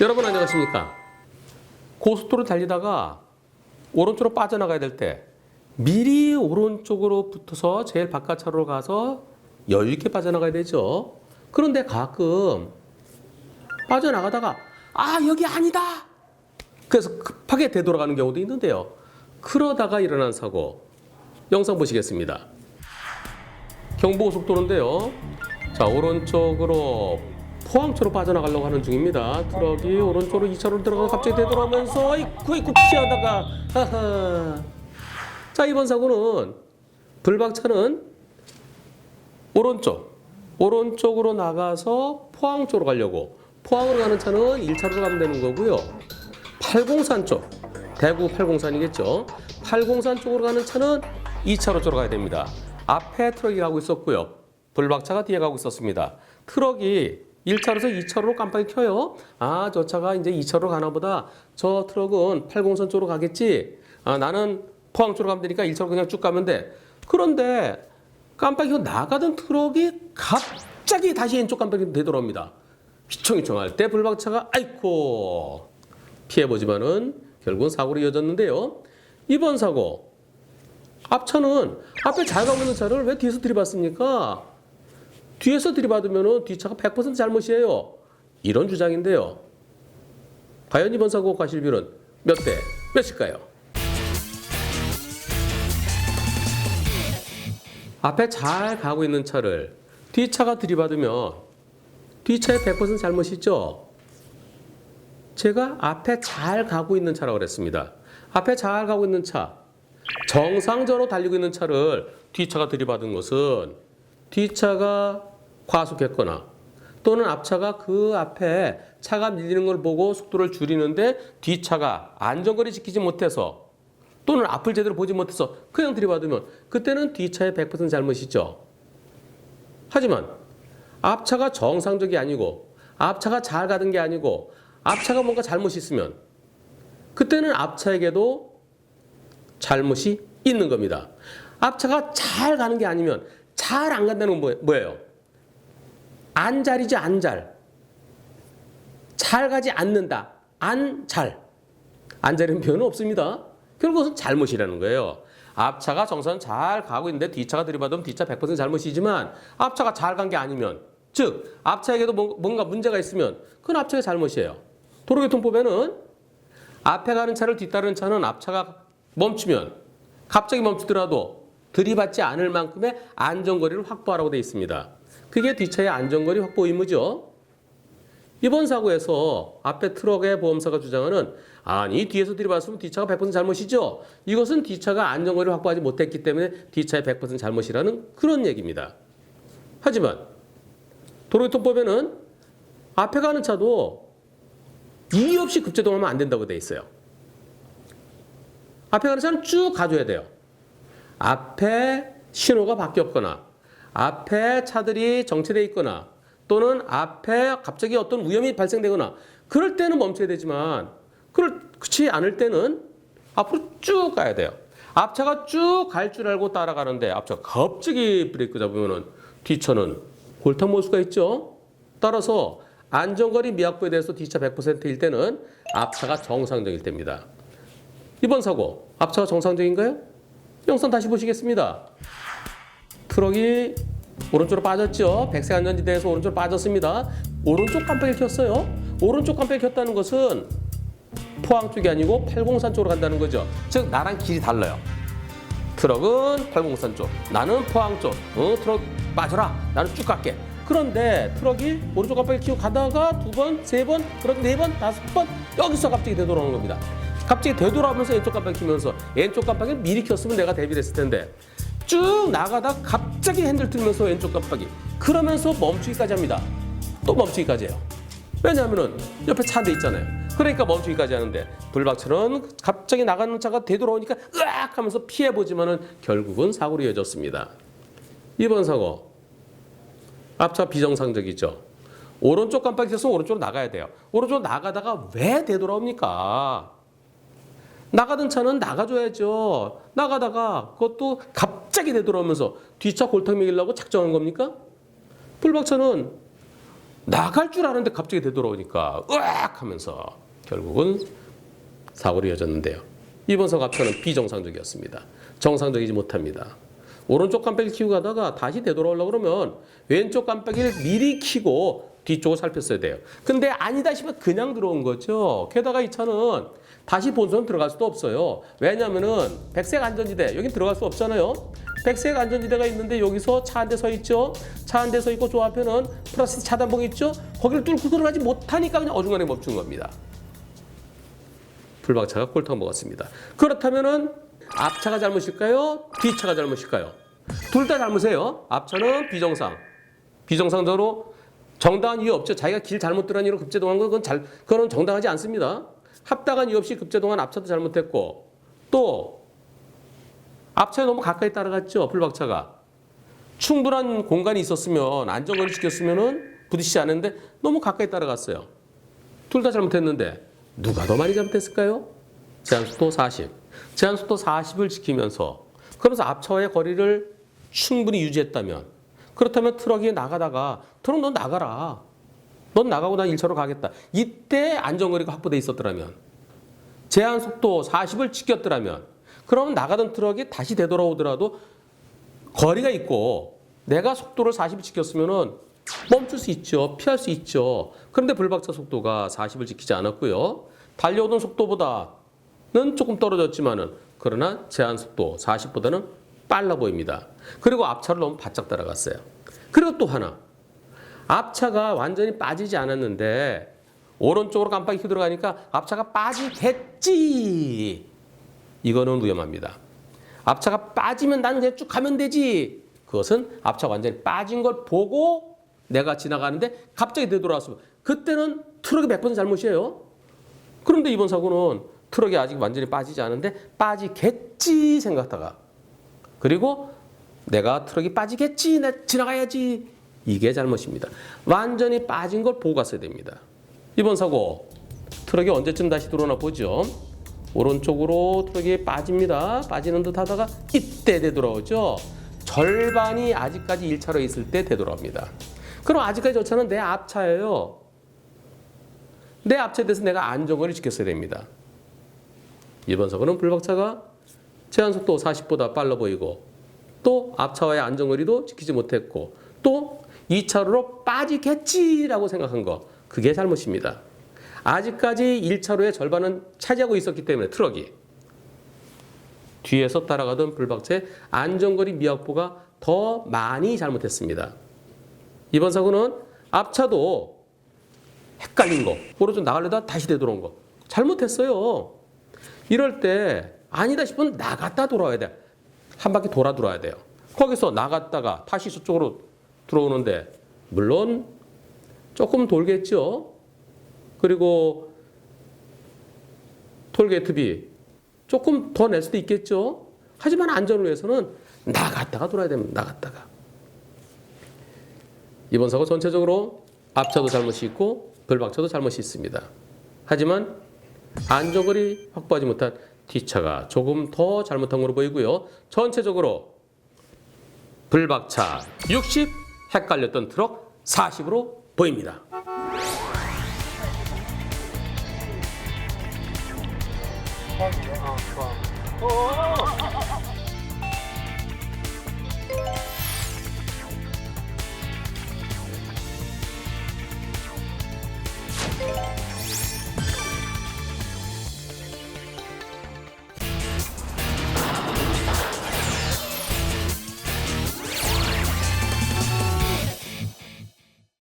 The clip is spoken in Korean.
여러분 안녕하십니까? 고속도로 달리다가 오른쪽으로 빠져나가야 될 때 미리 오른쪽으로 붙어서 제일 바깥 차로로 가서 여유 있게 빠져나가야 되죠. 그런데 가끔 빠져나가다가 여기 아니다. 그래서 급하게 되돌아가는 경우도 있는데요. 그러다가 일어난 사고 영상 보시겠습니다. 경부고속도로인데요. 자, 오른쪽으로 포항초로 빠져나가려고 하는 중입니다. 트럭이 오른쪽으로 2차로로 들어가서 갑자기 되돌아오면서 아이쿠 피하다가 자, 이번 사고는 불박차는 오른쪽으로 나가서 포항 쪽으로 가려고, 포항으로 가는 차는 1차로로 가면 되는 거고요. 803 쪽, 대구 803이겠죠. 803 쪽으로 가는 차는 2차로 쪽으로 가야 됩니다. 앞에 트럭이 가고 있었고요. 불박차가 뒤에 가고 있었습니다. 트럭이 1차로에서 2차로로 깜빡이 켜요. 저 차가 이제 2차로로 가나 보다. 저 트럭은 803 쪽으로 가겠지. 나는 포항 쪽으로 가면 되니까 1차로 그냥 쭉 가면 돼. 그런데 깜빡이 켜고 나가던 트럭이 갑자기 다시 왼쪽 깜빡이 되돌아옵니다. 휘청휘청할 때 불박차가 아이코 피해보지만은 결국은 사고로 이어졌는데요. 이번 사고 앞차는 앞에 잘 가고 있는 차를 왜 뒤에서 들이받습니까? 뒤에서 들이받으면 뒷차가 100% 잘못이에요. 이런 주장인데요. 과연 이번 사고 과실비율은 몇 대 몇일까요? 앞에 잘 가고 있는 차를 뒷차가 들이받으면 뒷차의 100% 잘못이죠. 제가 앞에 잘 가고 있는 차라고 그랬습니다. 앞에 잘 가고 있는 차, 정상적으로 달리고 있는 차를 뒷차가 들이받은 것은 뒷차가 과속했거나 또는 앞차가 그 앞에 차가 밀리는 걸 보고 속도를 줄이는데 뒷차가 안전거리 지키지 못해서 또는 앞을 제대로 보지 못해서 그냥 들이받으면 그때는 뒷차의 100% 잘못이죠. 하지만 앞차가 정상적이 아니고 앞차가 잘 가던 게 아니고 앞차가 뭔가 잘못이 있으면 그때는 앞차에게도 잘못이 있는 겁니다. 앞차가 잘 가는 게 아니면 잘 안 간다는 건 뭐예요? 안잘이죠, 안잘. 잘 가지 않는다. 안잘. 안잘이라는 표현은 없습니다. 결국 그것은 잘못이라는 거예요. 앞차가 정선 잘 가고 있는데 뒷차가 들이받으면 뒷차 100% 잘못이지만 앞차가 잘 간 게 아니면, 즉 앞차에게도 뭔가 문제가 있으면 그건 앞차의 잘못이에요. 도로교통법에는 앞에 가는 차를 뒤따르는 차는 앞차가 멈추면 갑자기 멈추더라도 들이받지 않을 만큼의 안전거리를 확보하라고 되어 있습니다. 그게 뒷차의 안전거리 확보 의무죠. 이번 사고에서 앞에 트럭의 보험사가 주장하는 뒤에서 들이받았으면 뒷차가 100% 잘못이죠. 이것은 뒷차가 안전거리를 확보하지 못했기 때문에 뒷차의 100% 잘못이라는 그런 얘기입니다. 하지만 도로교통법에는 앞에 가는 차도 이유 없이 급제동하면 안 된다고 되어 있어요. 앞에 가는 차는 쭉 가줘야 돼요. 앞에 신호가 바뀌었거나 앞에 차들이 정체되어 있거나 또는 앞에 갑자기 어떤 위험이 발생되거나 그럴 때는 멈춰야 되지만 그렇지 않을 때는 앞으로 쭉 가야 돼요. 앞차가 쭉 갈 줄 알고 따라가는데 앞차가 갑자기 브레이크 잡으면 뒷차는 골탕 먹을 수가 있죠. 따라서 안전거리 미확보에 대해서 뒷차 100%일 때는 앞차가 정상적일 때입니다. 이번 사고 앞차가 정상적인가요? 영상 다시 보시겠습니다. 트럭이 오른쪽으로 빠졌죠. 백색 안전지대에서 오른쪽으로 빠졌습니다. 오른쪽 깜빡이 켰어요. 오른쪽 깜빡이 켰다는 것은 포항 쪽이 아니고 803 쪽으로 간다는 거죠. 즉 나랑 길이 달라요. 트럭은 803 쪽, 나는 포항 쪽. 트럭 빠져라. 나는 쭉 갈게. 그런데 트럭이 오른쪽 깜빡이 켜고 가다가 두 번, 세 번, 그렇게 네 번, 다섯 번 여기서 갑자기 되돌아오는 겁니다. 갑자기 되돌아오면서 왼쪽 깜빡이 켜면서 왼쪽 깜빡이를 미리 켰으면 내가 대비를 했을 텐데 쭉 나가다 갑자기 핸들 틀면서 왼쪽 깜빡이 그러면서 멈추기까지 합니다. 또 멈추기까지 해요. 왜냐하면 옆에 차 한 대 있잖아요. 그러니까 멈추기까지 하는데 불박차는 갑자기 나가는 차가 되돌아오니까 으악 하면서 피해보지만은 결국은 사고로 이어졌습니다. 이번 사고 앞차 비정상적이죠. 오른쪽 깜빡이 켜서 오른쪽으로 나가야 돼요. 오른쪽으로 나가다가 왜 되돌아옵니까? 나가던 차는 나가줘야죠. 나가다가 그것도 갑자기 되돌아오면서 뒷차 골탕 먹이려고 작정한 겁니까? 풀박차는 나갈 줄 아는데 갑자기 되돌아오니까 으악 하면서 결국은 사고로 이어졌는데요. 이번 사고 앞차는 비정상적이었습니다. 정상적이지 못합니다. 오른쪽 깜빡이를 켜고 가다가 다시 되돌아오려고 그러면 왼쪽 깜빡이를 미리 켜고 뒤쪽을 살폈어야 돼요. 근데 아니다 싶으면 그냥 들어온 거죠. 게다가 이 차는 다시 본선 들어갈 수도 없어요. 왜냐면은 백색 안전지대, 여긴 들어갈 수 없잖아요. 백색 안전지대가 있는데 여기서 차 한 대 서 있죠. 차 한 대 서 있고 저 앞에는 플라스틱 차단봉이 있죠. 거기를 뚫고 들어가지 못하니까 그냥 어중간에 멈춘 겁니다. 풀박차가 꼴통 먹었습니다. 그렇다면은 앞차가 잘못일까요? 뒤차가 잘못일까요? 둘 다 잘못이에요. 앞차는 비정상적으로 정당한 이유 없죠. 자기가 길 잘못 들어간 이유로 급제동한 건 그건 정당하지 않습니다. 합당한 이유 없이 급제동한 앞차도 잘못했고 또 앞차에 너무 가까이 따라갔죠. 풀박차가. 충분한 공간이 있었으면 안전거리 지켰으면 부딪히지 않았는데 너무 가까이 따라갔어요. 둘 다 잘못했는데 누가 더 많이 잘못했을까요? 제한속도 40. 제한속도 40을 지키면서 그러면서 앞차와의 거리를 충분히 유지했다면 그렇다면 트럭이 나가다가 트럭 넌 나가라. 넌 나가고 난 1차로 가겠다. 이때 안전거리가 확보돼 있었더라면 제한속도 40을 지켰더라면 그러면 나가던 트럭이 다시 되돌아오더라도 거리가 있고 내가 속도를 40을 지켰으면 멈출 수 있죠. 피할 수 있죠. 그런데 불박차 속도가 40을 지키지 않았고요. 달려오던 속도보다는 조금 떨어졌지만은 그러나 제한 속도 40보다는 빨라 보입니다. 그리고 앞차를 너무 바짝 따라갔어요. 그리고 또 하나. 앞차가 완전히 빠지지 않았는데 오른쪽으로 깜빡이 켜고 들어가니까 앞차가 빠지겠지. 이거는 위험합니다. 앞차가 빠지면 나는 그냥 쭉 가면 되지. 그것은 앞차가 완전히 빠진 걸 보고 내가 지나가는데 갑자기 되돌아왔으면 그때는 트럭이 100% 잘못이에요. 그런데 이번 사고는 트럭이 아직 완전히 빠지지 않은데 빠지겠지 생각하다가 그리고 내가 트럭이 빠지겠지 내 지나가야지 이게 잘못입니다. 완전히 빠진 걸 보고 갔어야 됩니다. 이번 사고 트럭이 언제쯤 다시 들어오나 보죠. 오른쪽으로 트럭이 빠집니다. 빠지는 듯 하다가 이때 되돌아오죠. 절반이 아직까지 1차로에 있을 때 되돌아옵니다. 그럼 아직까지 저 차는 내 앞차예요. 내 앞차에 대해서 내가 안전거리를 지켰어야 됩니다. 이번 사고는 불박차가 제한속도 40보다 빨라 보이고 또 앞차와의 안전거리도 지키지 못했고 또 2차로로 빠지겠지라고 생각한 거 그게 잘못입니다. 아직까지 1차로의 절반은 차지하고 있었기 때문에 트럭이 뒤에서 따라가던 불박차의 안전거리 미확보가 더 많이 잘못했습니다. 이번 사고는 앞차도 헷갈린 거, 오른쪽 나가려다 다시 되돌아온 거 잘못했어요. 이럴 때 아니다 싶으면 나갔다 돌아와야 돼. 한 바퀴 돌아 들어와야 돼요. 거기서 나갔다가 다시 저쪽으로 들어오는데 물론 조금 돌겠죠. 그리고 톨게이트비 조금 더 낼 수도 있겠죠. 하지만 안전을 위해서는 나갔다가 돌아야 됩니다. 나갔다가. 이번 사고 전체적으로 앞차도 잘못이 있고 불박차도 잘못이 있습니다. 하지만 안전거리 확보하지 못한 뒷차가 조금 더 잘못한 걸로 보이고요. 전체적으로 불박차 60, 헷갈렸던 트럭 40으로 보입니다. 좋아.